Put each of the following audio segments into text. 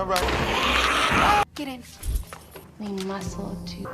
All right. Get in. Lean muscle to.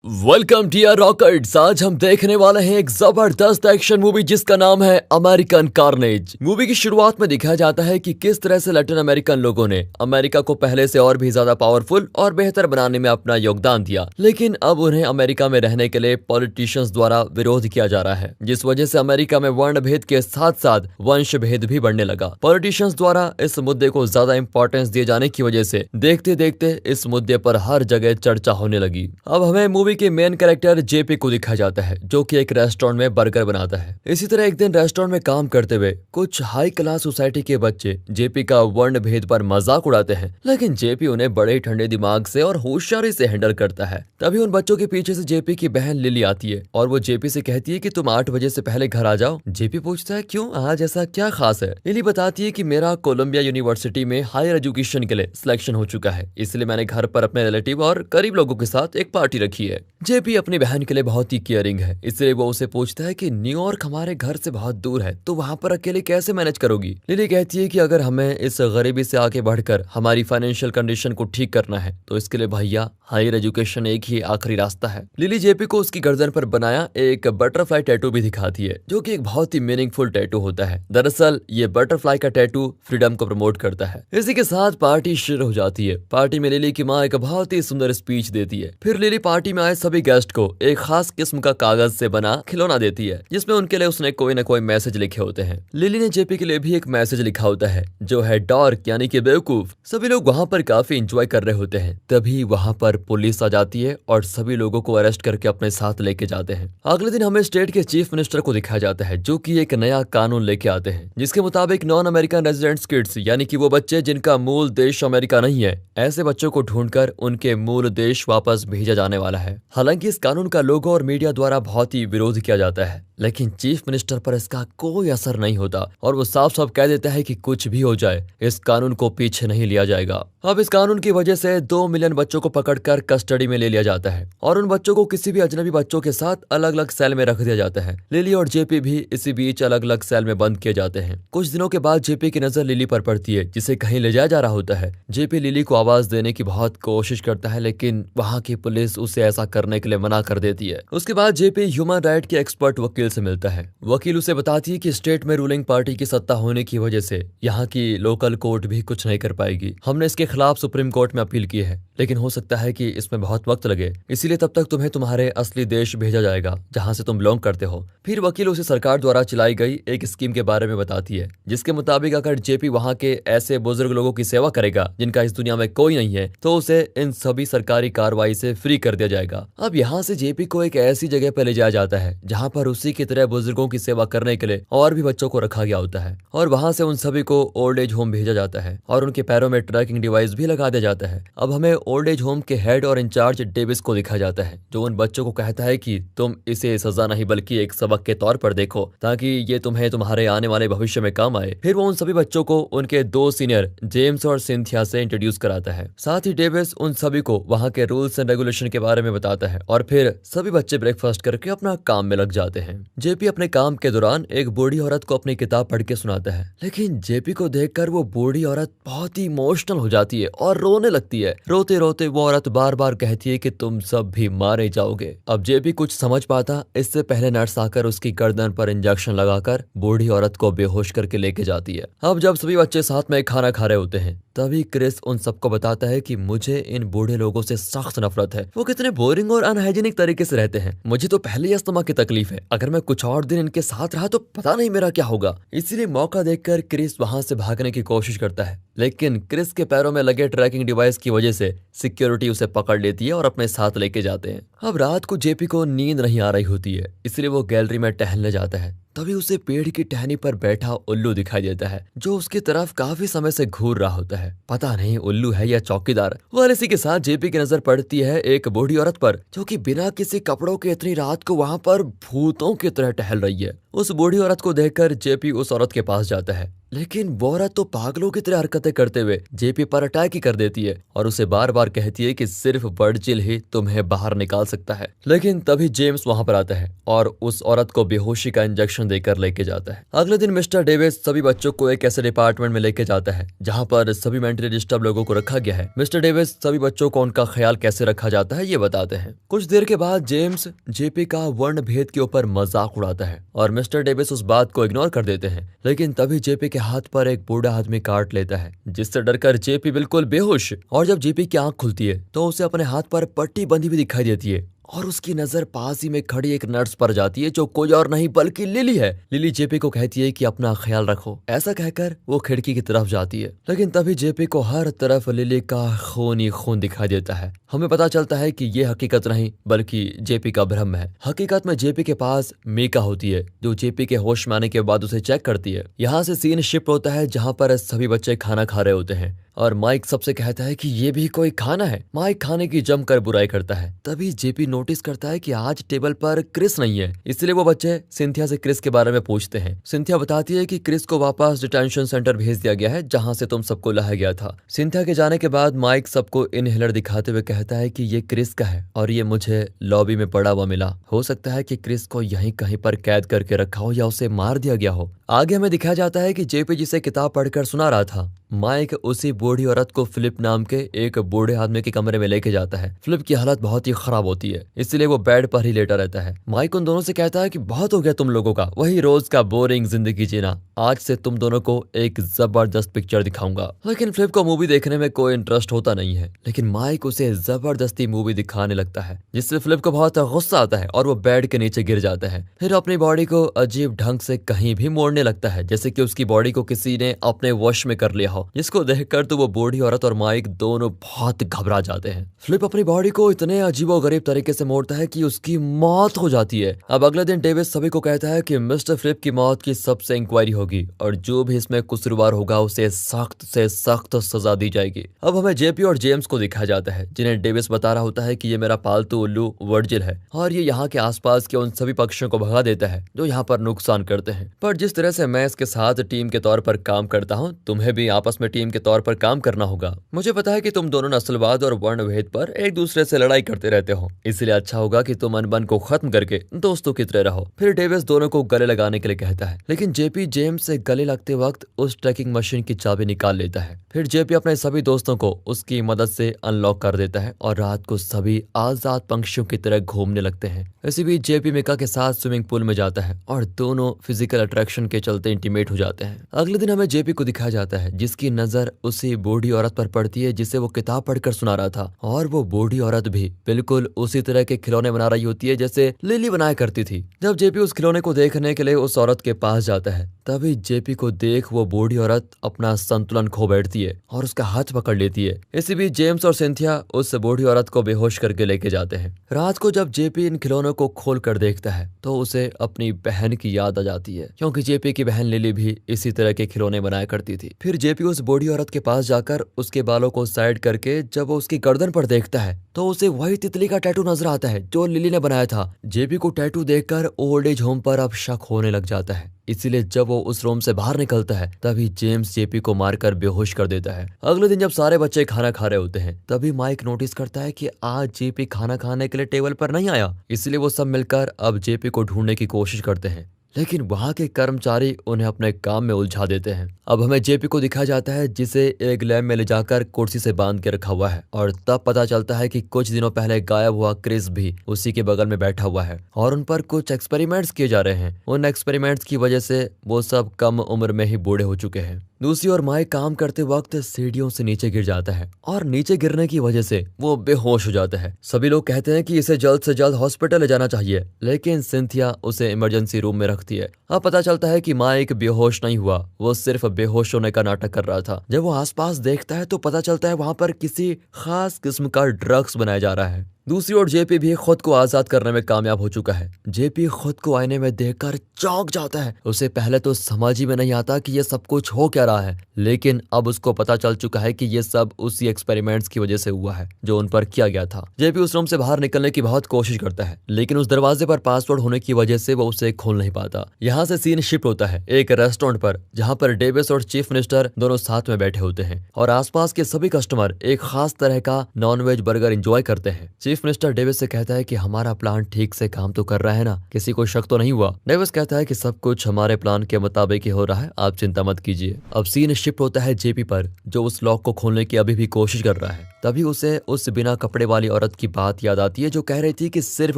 Welcome dear rockets. आज हम देखने वाले हैं एक जबरदस्त एक्शन मूवी जिसका नाम है अमेरिकन कार्नेज। मूवी की शुरुआत में दिखाया जाता है कि किस तरह से लैटिन अमेरिकन लोगों ने अमेरिका को पहले से और भी ज्यादा पावरफुल और बेहतर बनाने में अपना योगदान दिया, लेकिन अब उन्हें अमेरिका में रहने के लिए पॉलिटिशियंस द्वारा विरोध किया जा रहा है, जिस वजह से अमेरिका में वर्ण भेद के साथ साथ वंश भेद भी बढ़ने लगा। पॉलिटिशियंस द्वारा इस मुद्दे को ज्यादा इंपॉर्टेंस दिए जाने की वजह से देखते देखते इस मुद्दे पर हर जगह चर्चा होने लगी। अब हमें मूवी के मेन कैरेक्टर जेपी को दिखाया जाता है, जो कि एक रेस्टोरेंट में बर्गर बनाता है। इसी तरह एक दिन रेस्टोरेंट में काम करते हुए कुछ हाई क्लास सोसाइटी के बच्चे जेपी का वर्ण भेद पर मजाक उड़ाते हैं, लेकिन जेपी उन्हें बड़े ठंडे दिमाग से और होशियारी से हैंडल करता है। तभी उन बच्चों के पीछे से जेपी की बहन लिली आती है और वो जेपी से कहती है कि तुम 8 बजे से पहले घर आ जाओ। जेपी पूछता है क्यों, आज ऐसा क्या खास है। लिली बताती है कि मेरा कोलंबिया यूनिवर्सिटी में हायर एजुकेशन के लिए सिलेक्शन हो चुका है, इसलिए मैंने घर पर अपने रिलेटिव और करीब लोगों के साथ एक पार्टी रखी है। जेपी अपनी बहन के लिए बहुत ही केयरिंग है, इसलिए वो उसे पूछता है कि न्यूयॉर्क हमारे घर से बहुत दूर है, तो वहाँ पर अकेले कैसे मैनेज करोगी। लिली कहती है कि अगर हमें इस गरीबी से आगे बढ़कर हमारी फाइनेंशियल कंडीशन को ठीक करना है तो इसके लिए भैया हायर एजुकेशन एक ही आखिरी रास्ता है। लिली जेपी को उसकी गर्दन पर बनाया एक बटरफ्लाई टैटू भी दिखाती है, जो कि एक बहुत ही मीनिंगफुल टैटू होता है। दरअसल ये बटरफ्लाई का टैटू फ्रीडम को प्रमोट करता है। इसी के साथ पार्टी शुरू हो जाती है। पार्टी में लिली की माँ एक बहुत ही सुंदर स्पीच देती है। फिर लिली पार्टी में आए सभी गेस्ट को एक खास किस्म का कागज से बना खिलौना देती है, जिसमें उनके लिए उसने कोई न कोई मैसेज लिखे होते हैं। लिली ने जेपी के लिए भी एक मैसेज लिखा होता है, जो है डॉर्क यानी कि बेवकूफ। सभी लोग वहाँ पर काफी एंजॉय कर रहे होते हैं। तभी वहाँ पर पुलिस आ जाती है और सभी लोगों को अरेस्ट करके अपने साथ लेके जाते हैं। अगले दिन हमें स्टेट के चीफ मिनिस्टर को दिखाया जाता है, जो कि एक नया कानून लेके आते हैं, जिसके मुताबिक नॉन अमेरिकन रेजिडेंट्स किड्स यानी कि वो बच्चे जिनका मूल देश अमेरिका नहीं है, ऐसे बच्चों को ढूंढकर उनके मूल देश वापस भेजा जाने वाला है। हालांकि इस कानून का लोगों और मीडिया द्वारा बहुत ही विरोध किया जाता है, लेकिन चीफ मिनिस्टर पर इसका कोई असर नहीं होता और वो साफ साफ कह देता है कि कुछ भी हो जाए इस कानून को पीछे नहीं लिया जाएगा। अब इस कानून की वजह से 2 मिलियन बच्चों को पकड़कर कस्टडी में ले लिया जाता है और उन बच्चों को किसी भी अजनबी बच्चों के साथ अलग अलग सेल में रख दिया जाता है। लिली और जेपी भी इसी बीच अलग अलग सेल में बंद किए जाते हैं। कुछ दिनों के बाद जेपी की नजर लिली पर पड़ती है, जिसे कहीं ले जाया जा रहा होता है। जेपी लिली को आवाज देने की बहुत कोशिश करता है, लेकिन वहाँ की पुलिस उसे ऐसा करने के लिए मना कर देती है। उसके बाद जेपी ह्यूमन राइट के एक्सपर्ट वकील से मिलता है। वकील उसे बताती है कि स्टेट में रूलिंग पार्टी की सत्ता होने की वजह से यहाँ की लोकल कोर्ट भी कुछ नहीं कर पाएगी। हमने इसके खिलाफ सुप्रीम कोर्ट में अपील की है, लेकिन हो सकता है कि इसमें बहुत वक्त लगे, इसीलिए तब तक तुम्हें तुम्हारे असली देश भेजा जाएगा जहाँ से तुम बिलोंग करते हो। फिर वकील उसे सरकार द्वारा चलाई गई एक स्कीम के बारे में बताती है, जिसके मुताबिक अगर जेपी वहाँ के ऐसे बुजुर्ग लोगों की सेवा करेगा जिनका इस दुनिया में कोई नहीं है, तो उसे इन सभी सरकारी कार्रवाई से फ्री कर दिया जाएगा। अब यहाँ से जेपी को एक ऐसी जगह पर ले जाया जाता है जहाँ पर उसी की तरह बुजुर्गों की सेवा करने के लिए और भी बच्चों को रखा गया होता है, और वहाँ से उन सभी को ओल्ड एज होम भेजा जाता है और उनके पैरों में ट्रैकिंग डिवाइस भी लगा दिया जाता है। अब हमें ओल्ड एज होम के हेड और इंचार्ज डेविस को दिखाया जाता है, जो उन बच्चों को कहता है कि तुम इसे सजा नहीं बल्कि एक सबक के तौर पर देखो, ताकि ये तुम्हें तुम्हारे आने वाले भविष्य में काम आए। फिर वो उन सभी बच्चों को उनके 2 सीनियर जेम्स और सिंथिया से इंट्रोड्यूस कराता है। साथ ही डेविस उन सभी को वहाँ के रूल्स एंड रेगुलेशन के बारे में बताता है और फिर सभी बच्चे ब्रेकफास्ट करके अपना काम में लग जाते हैं। जेपी अपने काम के दौरान एक बूढ़ी औरत को अपनी किताब पढ़ के सुनाता है, लेकिन जेपी को देखकर वो बूढ़ी औरत बहुत ही इमोशनल हो जाती है और रोने लगती है। रोते रोते वो औरत बार बार कहती है कि तुम सब भी मारे जाओगे। अब जेपी कुछ समझ पाता इससे पहले नर्स आकर उसकी गर्दन पर इंजेक्शन लगाकर बूढ़ी औरत को बेहोश करके लेके जाती है। अब जब सभी बच्चे साथ में खाना खा रहे होते हैं, तभी क्रिस उन सबको बताता है कि मुझे इन बूढ़े लोगों से सख्त नफरत है। वो कितने बोरिंग और अनहाइजीनिक तरीके से रहते हैं। मुझे तो पहले ही अस्थमा की तकलीफ है, अगर मैं कुछ और दिन इनके साथ रहा तो पता नहीं मेरा क्या होगा। इसीलिए मौका देखकर क्रिस वहां से भागने की कोशिश करता है, लेकिन क्रिस के पैरों में लगे ट्रैकिंग डिवाइस की वजह से सिक्योरिटी उसे पकड़ लेती है और अपने साथ लेके जाते हैं। अब रात को जेपी को नींद नहीं आ रही होती है, इसलिए वो गैलरी में टहलने जाता है। तभी उसे पेड़ की टहनी पर बैठा उल्लू दिखाई देता है, जो उसकी तरफ काफी समय से घूर रहा होता है। पता नहीं उल्लू है या चौकीदार। वह इसी के साथ जेपी की नजर पड़ती है एक बूढ़ी औरत पर, जो कि बिना किसी कपड़ों के इतनी रात को वहां पर भूतों की तरह टहल रही है। उस बूढ़ी औरत को देखकर जेपी उस औरत के पास जाता है, लेकिन वो औरत तो पागलों की तरह हरकतें करते हुए जेपी पर अटैक ही कर देती है और उसे बार बार कहती है कि सिर्फ वर्जिल ही तुम्हें बाहर निकाल सकता है। लेकिन तभी जेम्स वहां पर आता है और उस औरत को बेहोशी का इंजेक्शन देकर लेके जाता है। अगले दिन मिस्टर डेविस सभी बच्चों को एक ऐसे डिपार्टमेंट में लेके जाता है जहां पर सभी मेंटली डिस्टर्ब लोगों को रखा गया है। मिस्टर डेविस सभी बच्चों को उनका ख्याल कैसे रखा जाता है ये बताते हैं। कुछ देर के बाद जेम्स जेपी का वर्ण भेद के ऊपर मजाक उड़ाता है और मिस्टर डेविस उस बात को इग्नोर कर देते हैं। लेकिन तभी जेपी के हाथ पर एक बूढ़ा आदमी काट लेता है, जिससे डरकर जेपी बिल्कुल बेहोश, और जब जेपी की आंख खुलती है तो उसे अपने हाथ पर पट्टी बंधी हुई दिखाई देती है और उसकी नजर पास ही में खड़ी एक नर्स पर जाती है जो कोई और नहीं बल्कि लिली है। लिली जेपी को कहती है कि अपना ख्याल रखो। ऐसा कहकर वो खिड़की की तरफ जाती है, लेकिन तभी जेपी को हर तरफ लिली का खून ही खून दिखाई देता है। हमें पता चलता है कि ये हकीकत नहीं बल्कि जेपी का भ्रम है। हकीकत में जेपी के पास मीका होती है जो जेपी के होश में आने के बाद उसे चेक करती है। यहाँ से सीन शिफ्ट होता है जहाँ पर सभी बच्चे खाना खा रहे होते हैं और माइक सबसे कहता है कि ये भी कोई खाना है। माइक खाने की जमकर बुराई करता है। तभी जेपी नोटिस करता है कि आज टेबल पर क्रिस नहीं है, इसलिए वो बच्चे सिंथिया से क्रिस के बारे में पूछते हैं। सिंथिया बताती है कि क्रिस को वापस डिटेंशन सेंटर भेज दिया गया है जहां से तुम सबको लाया गया था। सिंथिया के जाने के बाद माइक सबको इनहेलर दिखाते हुए कहता है कि ये क्रिस का है और ये मुझे लॉबी में पड़ा हुआ मिला। हो सकता है कि क्रिस को यहीं कहीं पर कैद करके रखा हो या उसे मार दिया गया हो। आगे हमें दिखाया जाता है कि जेपी जिसे किताब पढ़कर सुना रहा था, माइक उसी बूढ़ी औरत को फिलिप नाम के एक बूढ़े आदमी के कमरे में लेके जाता है। फिलिप की हालत बहुत ही खराब होती है, इसलिए वो बेड पर ही लेटा रहता है। माइक उन दोनों से कहता है कि बहुत हो गया तुम लोगों का वही रोज का बोरिंग जिंदगी जीना, आज से तुम दोनों को एक जबरदस्त पिक्चर दिखाऊंगा। लेकिन फिलिप को मूवी देखने में कोई इंटरेस्ट होता नहीं है, लेकिन माइक उसे जबरदस्ती मूवी दिखाने लगता है, जिससे फिलिप को बहुत गुस्सा आता है और वो बेड के नीचे गिर जाता है। फिर अपनी बॉडी को अजीब ढंग से कहीं भी मोड़ने लगता है, जैसे कि उसकी बॉडी को किसी ने अपने वश में कर लिया हो, जिसको देखकर तो वो बूढ़ी औरत और माइक दोनों बहुत घबरा जाते हैं। फिलिप अपनी बॉडी को इतने अजीबोगरीब तरीके से मोड़ता है कि उसकी मौत हो जाती है। अब अगले दिन डेविस सभी को कहता है कि मिस्टर फिलिप की मौत की सबसे इंक्वायरी होगी और जो भी इसमें कसूरवार होगा उसे सख्त से सख्त सजा दी जाएगी। अब हमें जेपी और जेम्स को दिखाया जाता है, जिन्हें डेविस बता रहा होता है कि ये मेरा पालतू उल्लू वर्जिल है और ये यहाँ के आसपास के उन सभी पक्षियों को भगा देता है जो यहाँ पर नुकसान करते हैं। पर जिस तरह से मैं इसके साथ टीम के तौर पर काम करता हूँ, तुम्हें भी आपस में टीम के तौर पर काम करना होगा। मुझे पता है कि तुम दोनों नस्लवाद और वर्णभेद पर एक दूसरे से लड़ाई करते रहते हो, इसलिए अच्छा होगा कि तुम अनबन को खत्म करके दोस्तों की तरह रहो। फिर डेविस दोनों को गले लगाने के लिए कहता है, लेकिन जेपी जेम्स से गले लगते वक्त उस ट्रैकिंग मशीन की चाबी निकाल लेता है। फिर जेपी अपने सभी दोस्तों को उसकी मदद से अनलॉक कर देता है और रात को सभी आजाद पंक्षियों की तरह घूमने लगते हैं। इसी बीच जेपी मीका के साथ स्विमिंग पूल में जाता है और दोनों फिजिकल अट्रैक्शन के चलते इंटीमेट हो जाते हैं। अगले दिन हमें जेपी को दिखाया जाता है, जिसकी नजर उसी बूढ़ी औरत पर पड़ती है जिसे वो किताब पढ़कर सुना रहा था, और वो बूढ़ी औरत भी बिल्कुल उसी तरह के खिलौने बना रही होती है जैसे लिली बनाया करती थी। जब जेपी उस खिलौने को देखने के लिए उस औरत के पास जाता है, तभी जेपी को देख वो बूढ़ी औरत अपना संतुलन खो बैठती है और उसका हाथ पकड़ लेती है। इसी बीच जेम्स और सिंथिया उस बूढ़ी औरत को बेहोश करके लेके जाते हैं। रात को जब जेपी इन खिलौनों को खोल कर देखता है तो उसे अपनी बहन की याद आ जाती है, क्योंकि जेपी की बहन लिली भी इसी तरह के खिलौने बनाया करती थी। फिर जेपी उस बूढ़ी औरत के पास जाकर उसके बालों को साइड करके जब वो उसकी गर्दन पर देखता है तो उसे वही तितली का टैटू नजर आता है जो लिली ने बनाया था। जेपी को टैटू देखकर ओल्ड एज होम पर अब शक होने लग जाता है, इसीलिए जब वो उस रूम से बाहर निकलता है तभी जेम्स जेपी को मारकर बेहोश कर देता है। अगले दिन जब सारे बच्चे खाना खा रहे होते हैं तभी माइक नोटिस करता है कि आज जेपी खाना खाने के लिए टेबल पर नहीं आया, इसलिए वो सब मिलकर अब जेपी को ढूंढने की कोशिश करते हैं, लेकिन वहां के कर्मचारी उन्हें अपने काम में उलझा देते हैं। अब हमें जेपी को दिखाया जाता है जिसे एक लैब में ले जाकर कुर्सी से बांध के रखा हुआ है और तब पता चलता है कि कुछ दिनों पहले गायब हुआ क्रिस भी उसी के बगल में बैठा हुआ है और उन पर कुछ एक्सपेरिमेंट्स किए जा रहे हैं। उन एक्सपेरिमेंट्स की वजह से वो सब कम उम्र में ही बूढ़े हो चुके हैं। दूसरी ओर माइक काम करते वक्त सीढ़ियों से नीचे गिर जाता है और नीचे गिरने की वजह से वो बेहोश हो जाता है। सभी लोग कहते हैं कि इसे जल्द से जल्द हॉस्पिटल ले जाना चाहिए, लेकिन सिंथिया उसे इमरजेंसी रूम में रखती है। अब पता चलता है कि माइक बेहोश नहीं हुआ, वो सिर्फ बेहोश होने का नाटक कर रहा था। जब वो आसपास देखता है तो पता चलता है वहां पर किसी खास किस्म का ड्रग्स बनाया जा रहा है। दूसरी ओर जेपी भी खुद को आजाद करने में कामयाब हो चुका है। जेपी खुद को आईने में देखकर चौंक जाता है। उसे पहले तो समझ ही में नहीं आता कि ये सब कुछ हो क्या रहा है, लेकिन अब उसको पता चल चुका है कि ये सब उसी एक्सपेरिमेंट्स की वजह से हुआ है जो उन पर किया गया था। जेपी उस रूम से बाहर निकलने की बहुत कोशिश करता है, लेकिन उस दरवाजे पर पासवर्ड होने की वजह से वो उसे खोल नहीं पाता। यहाँ से सीन शिफ्ट होता है एक रेस्टोरेंट पर, जहाँ पर डेविस और चीफ मिनिस्टर दोनों साथ में बैठे होते हैं और आसपास के सभी कस्टमर एक खास तरह का नॉनवेज बर्गर एंजॉय करते हैं। चीफ मिनिस्टर डेविस से कहता है कि हमारा प्लान ठीक से काम तो कर रहा है ना, किसी को शक तो नहीं हुआ। डेविस कहता है कि सब कुछ हमारे प्लान के मुताबिक ही हो रहा है, आप चिंता मत कीजिए। अब सीन शिफ्ट होता है जेपी पर, जो उस लॉक को खोलने की अभी भी कोशिश कर रहा है। तभी उसे उस बिना कपड़े वाली औरत की बात याद आती है जो कह रही थी कि सिर्फ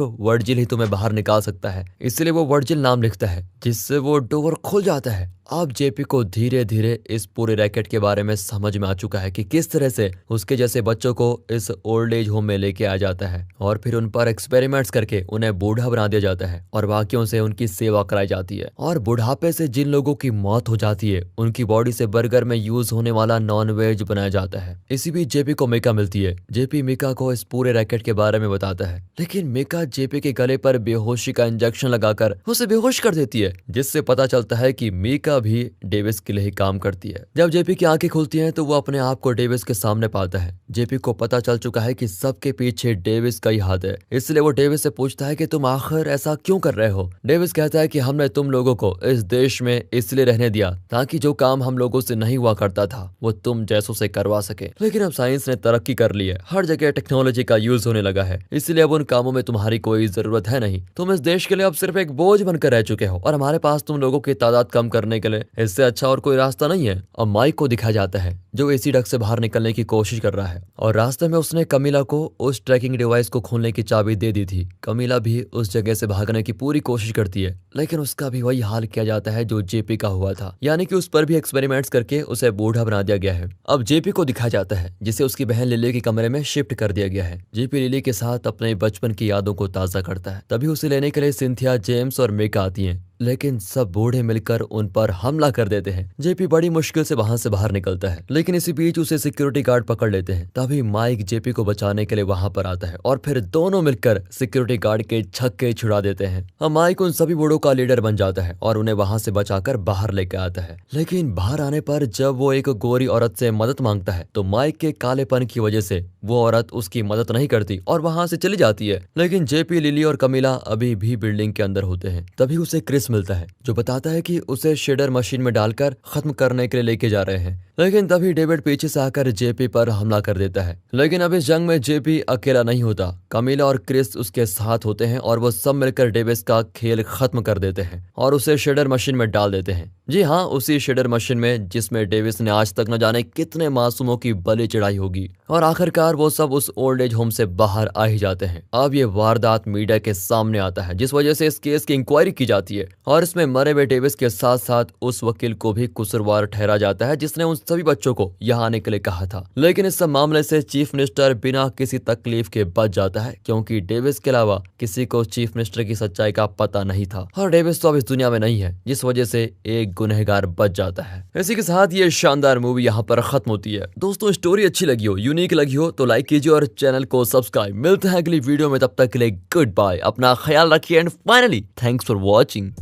वर्जिल ही तुम्हें बाहर निकाल सकता है, इसलिए वो वर्जिल नाम लिखता है, जिससे वो डोर खुल जाता है। अब जेपी को धीरे धीरे इस पूरे रैकेट के बारे में समझ में आ चुका है कि किस तरह से उसके जैसे बच्चों को इस ओल्ड एज होम में लेके आ जाता है और फिर उन पर एक्सपेरिमेंट्स करके उन्हें बूढ़ा बना दिया जाता है और बाकियों से उनकी सेवा कराई जाती है। और बुढ़ापे से जिन लोगों की मौत हो जाती है उनकी बॉडी से बर्गर में यूज होने वाला नॉन वेज बनाया जाता है। इसी बीच जेपी को मिका मिलती है। जेपी मिका को इस पूरे रैकेट के बारे में बताता है, लेकिन मिका जेपी के गले पर बेहोशी का इंजेक्शन लगाकर उसे बेहोश कर देती है, जिससे पता चलता है कि मिका भी डेविस के लिए ही काम करती है। जब जेपी की आंखें खुलती हैं तो वो अपने आप को डेविस के सामने पाता है। जेपी को पता चल चुका है कि सबके पीछे डेविस का ही हाथ है, इसलिए वो डेविस से पूछता है कि तुम आखिर ऐसा क्यों कर रहे हो। डेविस कहता है कि हमने तुम लोगों को इस देश में इसलिए रहने दिया ताकि जो काम हम लोगों से नहीं हुआ करता था वो तुम जैसों से करवा सके, लेकिन अब साइंस ने तरक्की कर ली है, हर जगह टेक्नोलॉजी का यूज होने लगा है, इसलिए अब उन कामों में तुम्हारी कोई जरूरत है नहीं। तुम इस देश के लिए अब सिर्फ एक बोझ बनकर रह चुके हो और हमारे पास तुम लोगों की तादाद कम करने के लिए इससे अच्छा और कोई रास्ता नहीं है। अब माइक को दिखाया जाता है जो एसी डक से बाहर निकलने की कोशिश कर रहा है और रास्ते में उसने कमीला को उस ट्रैकिंग डिवाइस को खोलने की चाबी दे दी थी। कमीला भी उस जगह से भागने की पूरी कोशिश करती है, लेकिन उसका भी वही हाल किया जाता है जो जेपी का हुआ था, यानी कि उस पर भी एक्सपेरिमेंट्स करके उसे बूढ़ा बना दिया गया है। अब जेपी को दिखाया जाता है जिसे उसकी बहन लिली के कमरे में शिफ्ट कर दिया गया है। जेपी लिली के साथ अपने बचपन की यादों को ताजा करता है। तभी उसे लेने के लिए सिंथिया, जेम्स और मिका आती हैं, लेकिन सब बूढ़े मिलकर उन पर हमला कर देते हैं। जेपी बड़ी मुश्किल से वहां से बाहर निकलता है, लेकिन इसी बीच उसे सिक्योरिटी गार्ड पकड़ लेते हैं। तभी माइक जेपी को बचाने के लिए वहां पर आता है और फिर दोनों मिलकर सिक्योरिटी गार्ड के छक्के छुड़ा देते हैं। माइक उन सभी बूढ़ों का लीडर बन जाता है और उन्हें वहां से बचाकर बाहर लेकर आता है। लेकिन बाहर आने पर जब वो एक गोरी औरत से मदद मांगता है तो माइक के कालेपन की वजह से वो औरत उसकी मदद नहीं करती और वहां से चली जाती है। लेकिन जेपी, लिली और कमीला अभी भी बिल्डिंग के अंदर होते हैं। तभी उसे क्रिस मिलता है जो बताता है कि उसे शेडर मशीन में डालकर खत्म करने के लिए लेके जा रहे हैं। लेकिन तभी डेविड पीछे से आकर जेपी पर हमला कर देता है। लेकिन अब इस जंग में जेपी अकेला नहीं होता, कमीला और क्रिस उसके साथ होते हैं और वो सब मिलकर डेविस का खेल खत्म कर देते हैं और उसे शेडर मशीन में डाल देते हैं। जी हाँ, उसी शेडर मशीन में जिसमें डेविस ने आज तक न जाने कितने मासूमों की बलि चढ़ाई होगी। और आखिरकार वो सब उस ओल्ड एज होम से बाहर आ ही जाते हैं। अब ये वारदात मीडिया के सामने आता है, जिस वजह से इस केस की इंक्वायरी की जाती है और इसमें मरे हुए डेविस के साथ साथ उस वकील को भी कसूरवार ठहरा जाता है जिसने उन सभी बच्चों को यहाँ आने के लिए कहा था। लेकिन इस सब मामले से चीफ मिनिस्टर बिना किसी तकलीफ के बच जाता है, क्योंकि डेविस के अलावा किसी को चीफ मिनिस्टर की सच्चाई का पता नहीं था और डेविस तो अब इस दुनिया में नहीं है, जिस वजह से एक गुनहगार बच जाता है। इसी के साथ ये शानदार मूवी यहाँ पर खत्म होती है। दोस्तों, स्टोरी अच्छी लगी हो, यूनिक लगी हो तो लाइक कीजिए और चैनल को सब्सक्राइब। मिलते हैं अगली वीडियो में, तब तक के लिए गुड बाय, अपना ख्याल रखिए and finally thanks for watching.